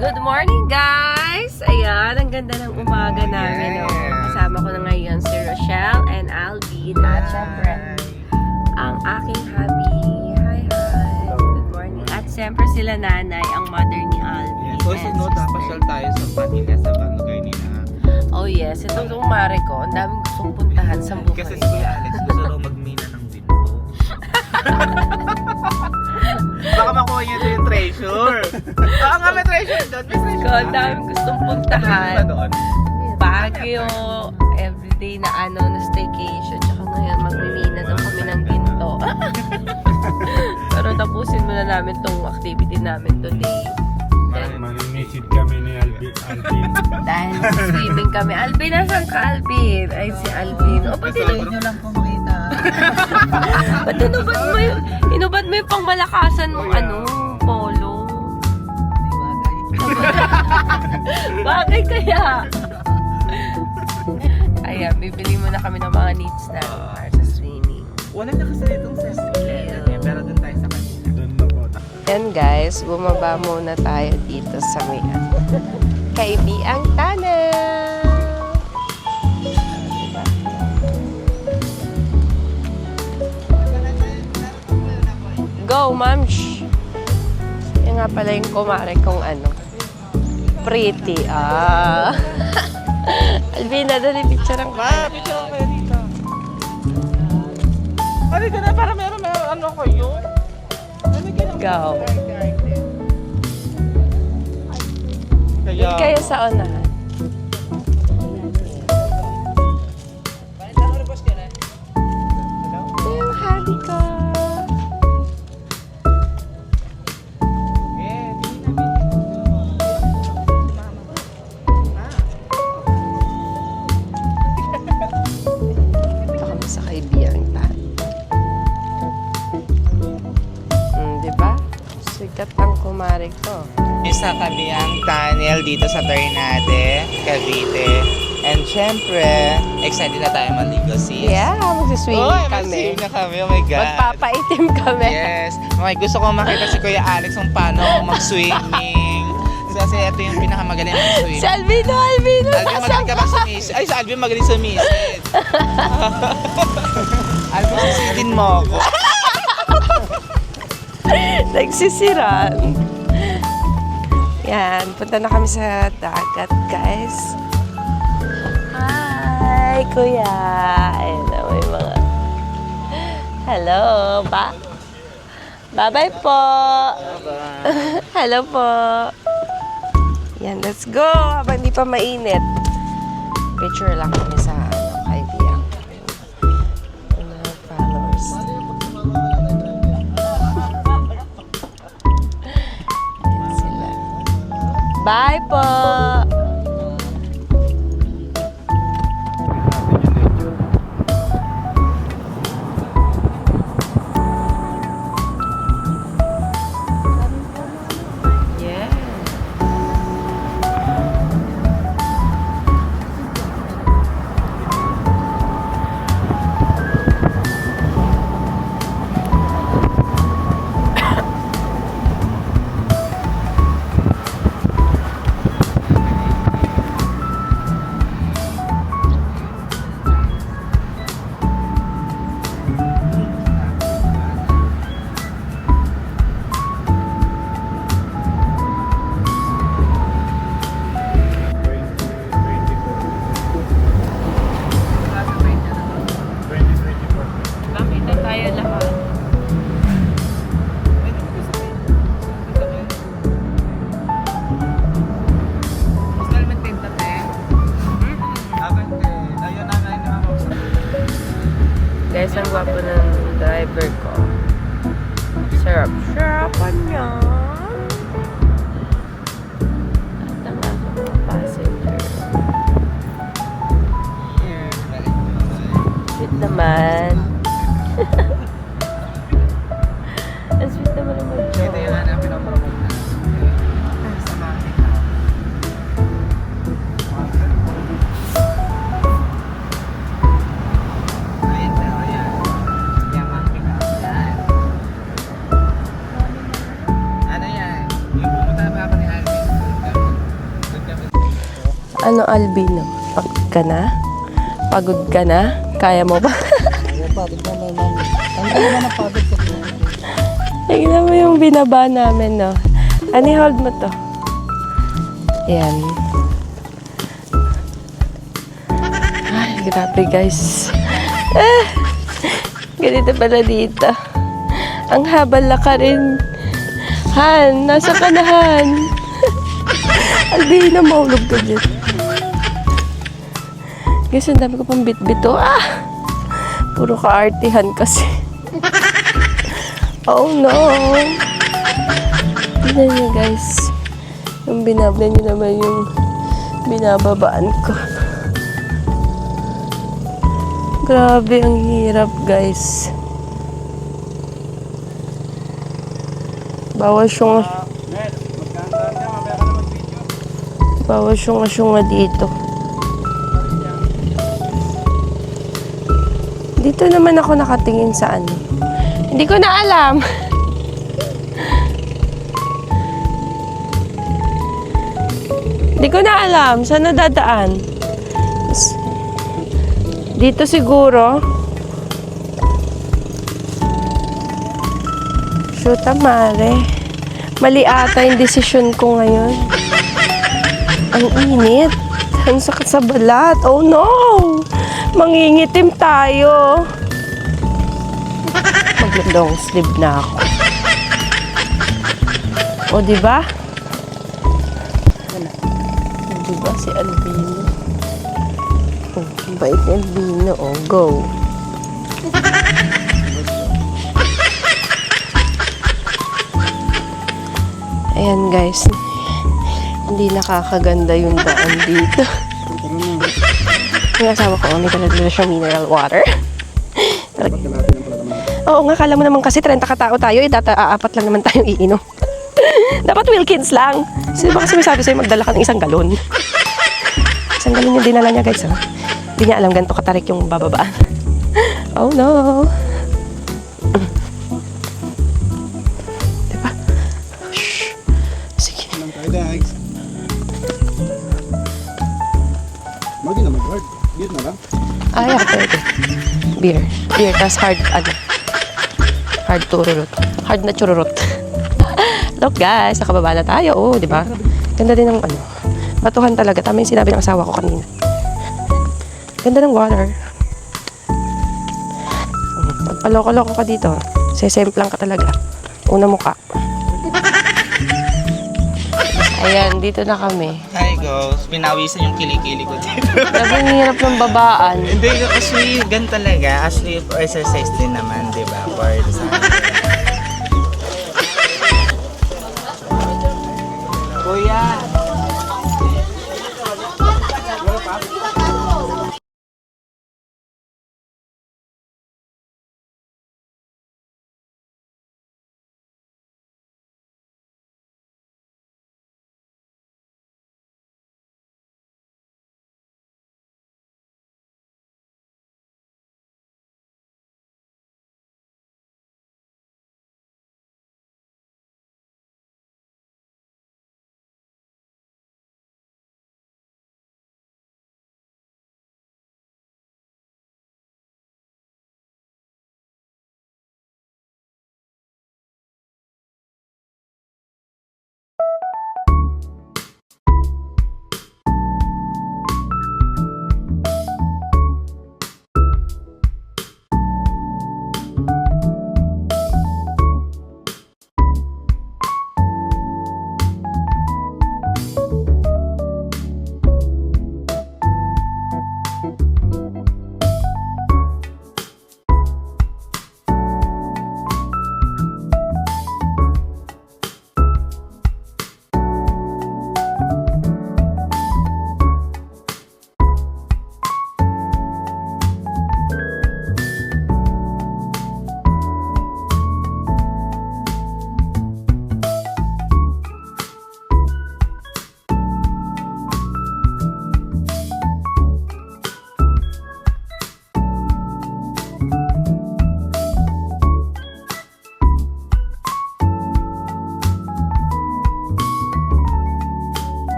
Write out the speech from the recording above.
Good morning, guys! Ayan, ang ganda ng umaga namin. Oh. Kasama ko na ngayon si Rochelle and Alvin. At syempre, ang aking hubby. Hi, hi! Good morning. At syempre sila nanay, ang mother ni Alvin. Yes. Also, no, dapat tayo sa Manila sa barangay nila. Oh yes, itong mare ko. Ang daming gustong puntahan sa buhay. Kasi si Kuya Alex gusto daw magmina ng binto. Baka makuha niya ito yung treasure. Oo nga, may treasure doon. May treasure So, ang daming gustong puntahan. doon. Baguio, everyday na na staycation. Tsaka ngayon, magmimina daw kami ng ginto. Pero tapusin muna namin tong activity namin today. Maninisid kami ni Alvin. Dahil swimming kami. Alvin, nasan ka, Alvin? Ay, si Alvin. O, ba't Nyo lang po makita. ba't inubad mo yung pangmalakasan mong polo? Bagay kaya? Ayan, bibili muna kami ng mga needs na para sa swimming. Wala na kasi itong sa pero doon tayo sa kanila. Doon na po. Yan guys, bumaba muna tayo dito sa may Kaibiang Tunnel. Go, ma'am! Yan nga pala yung kumare kong pretty. Alvina, dali picture ang Picture ako kayo dito. Halika na, para meron ano kayo. Halika na. Go. Kaya, Kayo sa unahan. Ito yung hobby ko. Ito kami sa Kaibiang Tunnel. Diba? Sikat ang kumare ko. sa Kabiang Tunnel dito sa Ternate, Cavite. And syempre, excited na tayo maligo, sis. Yeah, magsiswimming kami. Mag-swim na kami. Oh my God. Magpapaitim kami. Yes. Okay, gusto ko makita si Kuya Alex kung paano mag-swimming. Kasi ito yung pinakamagaling mag-swim. Si Alvino! Alvin, Nasaan magaling ka ka? ba sumisid? Ay, si Alvin magaling sumisid. Alvin, sisidin mo ako. Nagsisiran. Yan, punta na kami sa dagat, guys. Hi, kuya. Ayan na, may mga... Hello, ba? Bye-bye po. Hello po. Yan, let's go. Habang di pa mainit. Picture lang kami sa kaibigan. Mga followers. Yan sila. Bye po. Makita tayo lahat. Guys, ang gwapo ng driver ko. Sarap-sarapan niya. At ang aking mga passenger. Sweet naman. Ang sweet naman ang mag-joke. Ano, Albino? Pagod ka na? Pagod ka na? Kaya mo ba? Pagod na naman. Tanda naman ang pagod ko. Tignan mo yung binaba namin, no? Ani, hold mo to. Ayan. Ay, grabe guys. Ganito pala dito. Ang habal laka rin. Han, nasa ka na, Han? Albina, maulog ka dyan. Guys, ang dami ko pang bit-bito. Puro ka-artihan kasi. Oh no! Tignan nyo guys. Yung binablan nyo naman yung binababaan ko. Grabe, ang hirap guys. Bawal syunga. Bawal syunga dito. Dito naman ako nakatingin sa ano. Hindi ko na alam. Hindi ko na alam. Saan nadadaan? Dito siguro. Shoot, mare. Mali ata yung desisyon ko ngayon. Ang init. Ang sakit sa balat. Oh no! Mangingitim tayo. Mag-long sleeve na ako. O, diba? Diba si Albino? Oh, ang bait ni Albino. Oh, go. Ayan, guys. Hindi nakakaganda yung daan dito. Yung asawa ko, may talaga siyang mineral water. Oo nga, kala mo naman kasi 30 katao tayo, apat lang naman tayong iinom. Dapat Wilkins lang. Sino ba kasi may sabi sa'yo magdala ka ng 1 galon? 1 galon yung dinala niya guys. Hindi niya alam ganito katarik yung bababaan. Oh no. Diba? Shh. Sige. Magi na mag-hard. Beer na lang. Ay, pwede. Beer. Beer, tas hard, hard tururut. Hard na chururut. Look guys, nakababa na tayo. Oh, di ba? Ganda din ng batuhan talaga. Tama yung sinabi ng asawa ko kanina. Ganda ng water. Pagpaloko-loko ka dito, sesemplang ka talaga. Una mukha. Ayan, dito na kami. Hi girls, pinawisan yung kilikili ko dito. Sabi ang hirap ng babaan. Hindi, kasi gan talaga. Actually, for exercise din naman, di ba? For sa